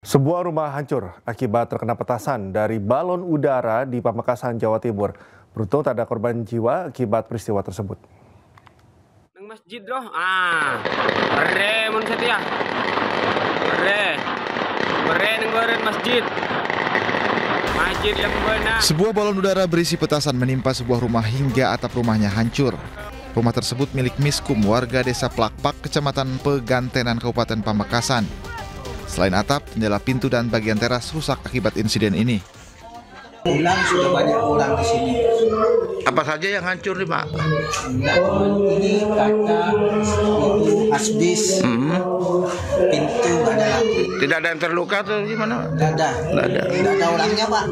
Sebuah rumah hancur akibat terkena petasan dari balon udara di Pamekasan, Jawa Timur. Beruntung tak ada korban jiwa akibat peristiwa tersebut. Nang masjid doh, bere mun setia. Bere nang beren masjid. Masjid yang benar. Sebuah balon udara berisi petasan menimpa sebuah rumah hingga atap rumahnya hancur. Rumah tersebut milik Miskum, warga desa Plakpak, kecamatan Pegantenan, Kabupaten Pamekasan. Selain atap, jendela pintu dan bagian teras rusak akibat insiden ini. Sudah banyak orang di sini. Apa saja yang hancur nih, Pak? Ini kaca, itu asbes, pintu ada lagi. Tidak ada yang terluka atau gimana? Tidak ada orangnya, Pak.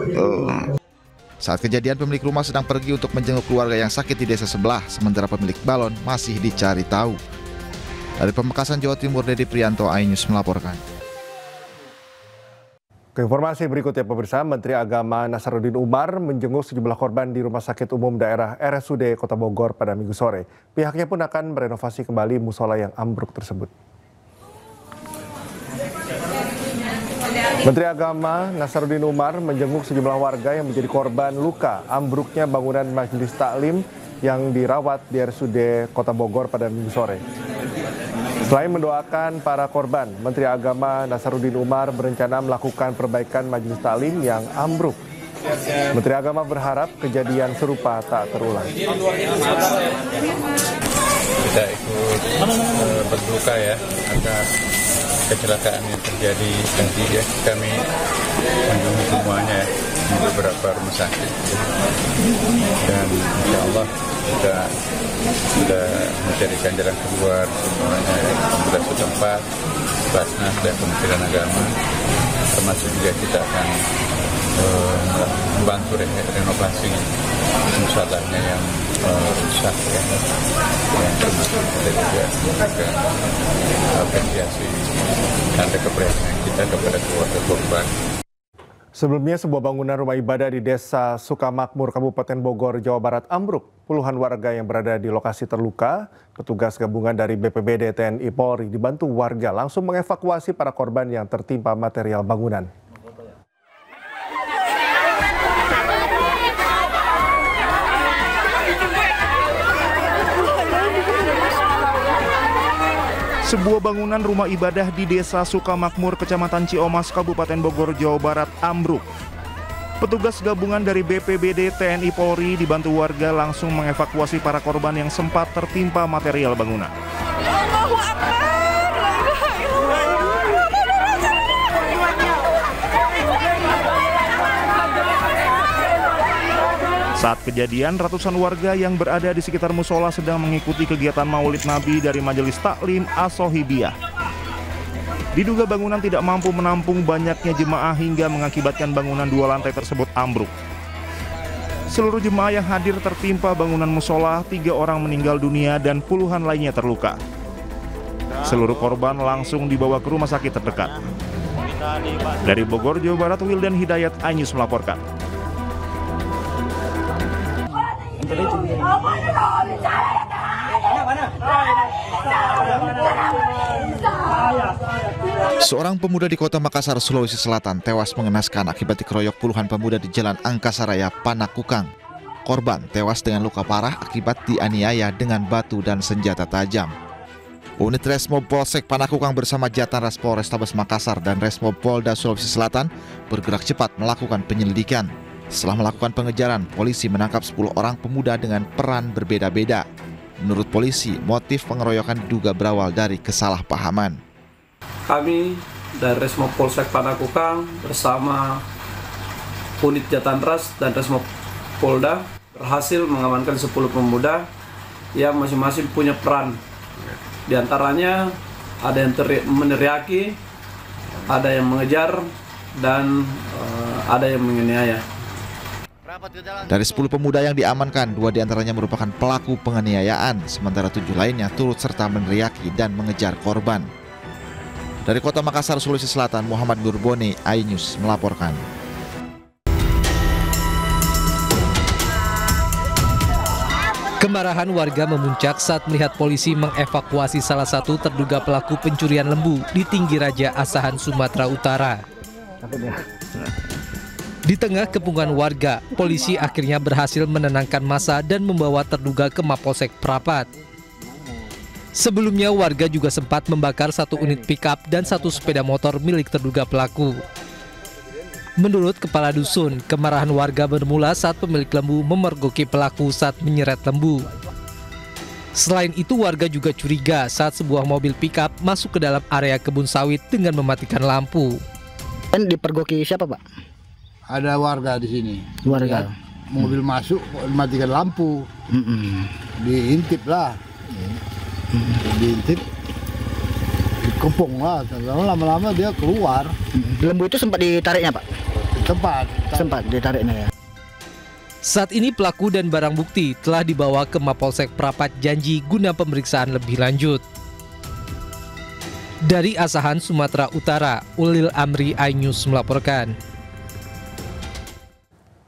Saat kejadian, pemilik rumah sedang pergi untuk menjenguk keluarga yang sakit di desa sebelah, sementara pemilik balon masih dicari tahu. Dari Pamekasan, Jawa Timur, Dedi Prianto, iNews melaporkan. Ke informasi berikutnya, pemirsa, Menteri Agama Nasaruddin Umar menjenguk sejumlah korban di Rumah Sakit Umum Daerah RSUD Kota Bogor pada Minggu sore. Pihaknya pun akan merenovasi kembali musola yang ambruk tersebut. Menteri Agama Nasaruddin Umar menjenguk sejumlah warga yang menjadi korban luka ambruknya bangunan Majelis Taklim yang dirawat di RSUD Kota Bogor pada Minggu sore. Selain mendoakan para korban, Menteri Agama Nasaruddin Umar berencana melakukan perbaikan Majelis Taklim yang ambruk. Menteri Agama berharap kejadian serupa tak terulang. Kita ikut berduka ya atas kecelakaan yang terjadi, nanti ya kami mengunjungi semuanya di beberapa rumah sakit dan insya Allah kita sudah mencarikan jalan keluar semuanya, pemerintah setempat, Basnas dan Kementerian Agama, termasuk juga kita akan membantu renovasi musolanya yang rusak ya. Yang termasuk kita juga apresiasi tanda keprihatinan kita kepada keluarga korban. Sebelumnya, sebuah bangunan rumah ibadah di Desa Sukamakmur, Kabupaten Bogor, Jawa Barat ambruk. Puluhan warga yang berada di lokasi terluka. Petugas gabungan dari BPBD TNI Polri dibantu warga langsung mengevakuasi para korban yang tertimpa material bangunan. Sebuah bangunan rumah ibadah di Desa Sukamakmur, Kecamatan Ciomas, Kabupaten Bogor, Jawa Barat ambruk. Petugas gabungan dari BPBD TNI Polri dibantu warga langsung mengevakuasi para korban yang sempat tertimpa material bangunan. Saat kejadian, ratusan warga yang berada di sekitar musola sedang mengikuti kegiatan Maulid Nabi dari Majelis Taklim As-Sohibiyah. Diduga bangunan tidak mampu menampung banyaknya jemaah hingga mengakibatkan bangunan 2 lantai tersebut ambruk. Seluruh jemaah yang hadir tertimpa bangunan musola, 3 orang meninggal dunia dan puluhan lainnya terluka. Seluruh korban langsung dibawa ke rumah sakit terdekat. Dari Bogor, Jawa Barat, Wildan Hidayat, iNews melaporkan. Seorang pemuda di Kota Makassar, Sulawesi Selatan tewas mengenaskan akibat dikeroyok puluhan pemuda di Jalan Angkasaraya, Panakukang. Korban tewas dengan luka parah akibat dianiaya dengan batu dan senjata tajam. Unit Resmob Polsek Panakukang bersama Jatan Polrestabes Makassar dan Resmob Polda Sulawesi Selatan bergerak cepat melakukan penyelidikan. Setelah melakukan pengejaran, polisi menangkap 10 orang pemuda dengan peran berbeda-beda. Menurut polisi, motif pengeroyokan diduga berawal dari kesalahpahaman. Kami dari Resmob Polsek Panakukang bersama unit Jatanras dan Resmob Polda berhasil mengamankan 10 pemuda yang masing-masing punya peran. Di antaranya ada yang meneriaki, ada yang mengejar, dan ada yang menganiaya. Dari 10 pemuda yang diamankan, 2 diantaranya merupakan pelaku penganiayaan, sementara 7 lainnya turut serta meneriaki dan mengejar korban. Dari Kota Makassar, Sulawesi Selatan, Muhammad Nurboni, iNews melaporkan. Kemarahan warga memuncak saat melihat polisi mengevakuasi salah satu terduga pelaku pencurian lembu di Tinggi Raja Asahan, Sumatera Utara. Di tengah kepungan warga, polisi akhirnya berhasil menenangkan massa dan membawa terduga ke Mapolsek Prapat. Sebelumnya warga juga sempat membakar satu unit pickup dan satu sepeda motor milik terduga pelaku. Menurut kepala dusun, kemarahan warga bermula saat pemilik lembu memergoki pelaku saat menyeret lembu. Selain itu, warga juga curiga saat sebuah mobil pickup masuk ke dalam area kebun sawit dengan mematikan lampu. Dan dipergoki siapa, Pak? Ada warga di sini. Warga. Mobil masuk, matikan lampu. Diintip lah. Diintip. Dikepung lah. Lama-lama dia keluar. Lembu itu sempat ditariknya, Pak? Sempat ditariknya ya. Saat ini pelaku dan barang bukti telah dibawa ke Mapolsek Prapat Janji guna pemeriksaan lebih lanjut. Dari Asahan, Sumatera Utara, Ulil Amri, iNews melaporkan.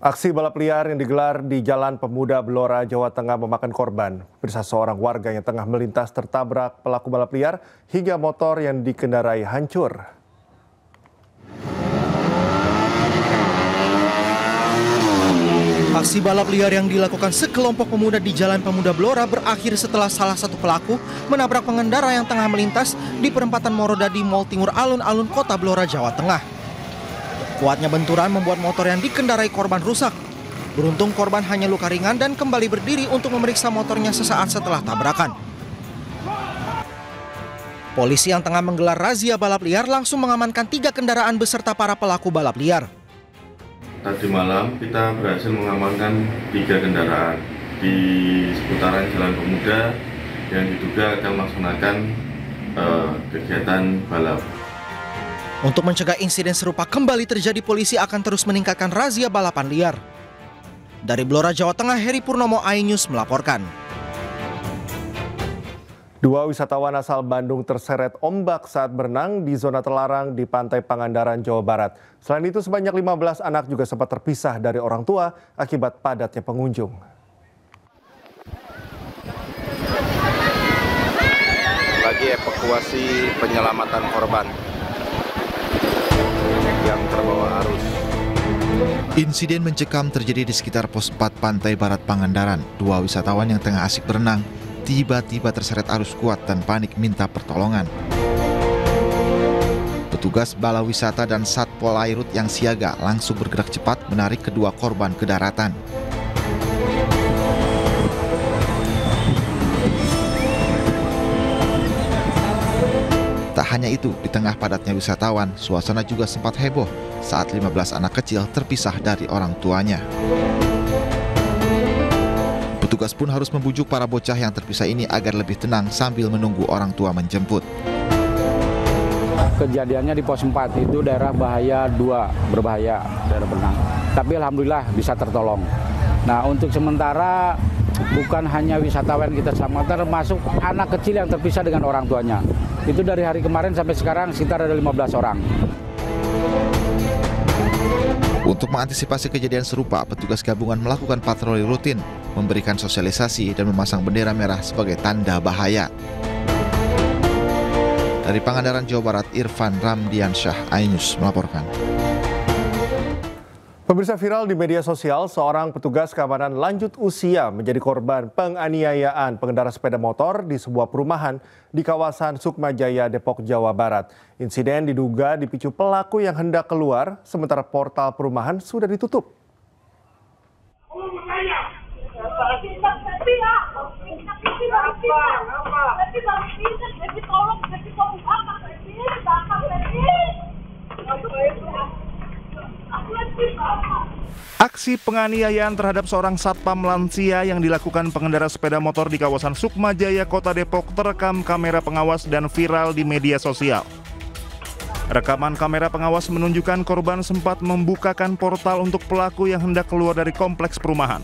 Aksi balap liar yang digelar di Jalan Pemuda Blora, Jawa Tengah memakan korban. Bersama seorang warga yang tengah melintas tertabrak pelaku balap liar hingga motor yang dikendarai hancur. Aksi balap liar yang dilakukan sekelompok pemuda di Jalan Pemuda Blora berakhir setelah salah satu pelaku menabrak pengendara yang tengah melintas di perempatan Morodadi Mall Timur Alun-Alun, Kota Blora, Jawa Tengah. Kuatnya benturan membuat motor yang dikendarai korban rusak. Beruntung korban hanya luka ringan dan kembali berdiri untuk memeriksa motornya sesaat setelah tabrakan. Polisi yang tengah menggelar razia balap liar langsung mengamankan 3 kendaraan beserta para pelaku balap liar. Tadi malam kita berhasil mengamankan 3 kendaraan di seputaran Jalan Pemuda yang diduga akan melaksanakan kegiatan balap. Untuk mencegah insiden serupa kembali terjadi, polisi akan terus meningkatkan razia balapan liar. Dari Blora, Jawa Tengah, Heri Purnomo, iNews melaporkan. 2 wisatawan asal Bandung terseret ombak saat berenang di zona terlarang di Pantai Pangandaran, Jawa Barat. Selain itu, sebanyak 15 anak juga sempat terpisah dari orang tua akibat padatnya pengunjung. Lagi evakuasi penyelamatan korban yang terbawa arus. Insiden mencekam terjadi di sekitar pos 4 Pantai Barat Pangandaran. 2 wisatawan yang tengah asik berenang tiba-tiba terseret arus kuat dan panik minta pertolongan. Petugas Bala Wisata dan Satpol Airut yang siaga langsung bergerak cepat menarik kedua korban ke daratan. Tak hanya itu, di tengah padatnya wisatawan, suasana juga sempat heboh saat 15 anak kecil terpisah dari orang tuanya. Petugas pun harus membujuk para bocah yang terpisah ini agar lebih tenang sambil menunggu orang tua menjemput. Kejadiannya di pos 4 itu daerah bahaya 2, berbahaya, daerah benang. Tapi alhamdulillah bisa tertolong. Nah, untuk sementara bukan hanya wisatawan kita selamatkan, termasuk anak kecil yang terpisah dengan orang tuanya. Itu dari hari kemarin sampai sekarang sekitar ada 15 orang. Untuk mengantisipasi kejadian serupa, petugas gabungan melakukan patroli rutin, memberikan sosialisasi dan memasang bendera merah sebagai tanda bahaya. Dari Pangandaran, Jawa Barat, Irfan Ramdiansyah, iNews melaporkan. Pemirsa, viral di media sosial, seorang petugas keamanan lanjut usia menjadi korban penganiayaan pengendara sepeda motor di sebuah perumahan di kawasan Sukmajaya, Depok, Jawa Barat. Insiden diduga dipicu pelaku yang hendak keluar, sementara portal perumahan sudah ditutup. Aksi penganiayaan terhadap seorang satpam lansia yang dilakukan pengendara sepeda motor di kawasan Sukmajaya, Kota Depok terekam kamera pengawas dan viral di media sosial. Rekaman kamera pengawas menunjukkan korban sempat membukakan portal untuk pelaku yang hendak keluar dari kompleks perumahan.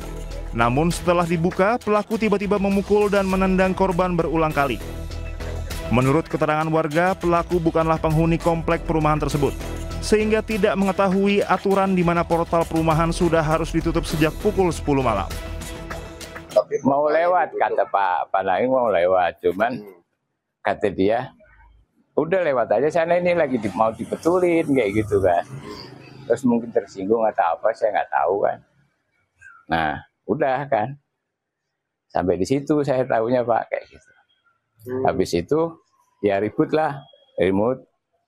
Namun setelah dibuka, pelaku tiba-tiba memukul dan menendang korban berulang kali. Menurut keterangan warga, pelaku bukanlah penghuni komplek perumahan tersebut, sehingga tidak mengetahui aturan di mana portal perumahan sudah harus ditutup sejak pukul 10 malam. Mau lewat, kata Pak Naing mau lewat, cuman kata dia udah lewat aja sana, ini lagi mau dibetulin kayak gitu kan. Terus mungkin tersinggung atau apa, saya nggak tahu kan. Nah, udah kan. Sampai di situ saya tahunya Pak kayak gitu. Habis itu ya ribut lah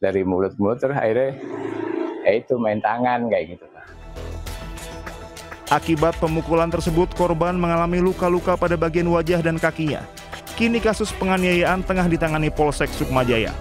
dari mulut terus akhirnya itu main tangan kayak gitu Pak. Akibat pemukulan tersebut, korban mengalami luka-luka pada bagian wajah dan kakinya. Kini kasus penganiayaan tengah ditangani Polsek Sukma Jaya.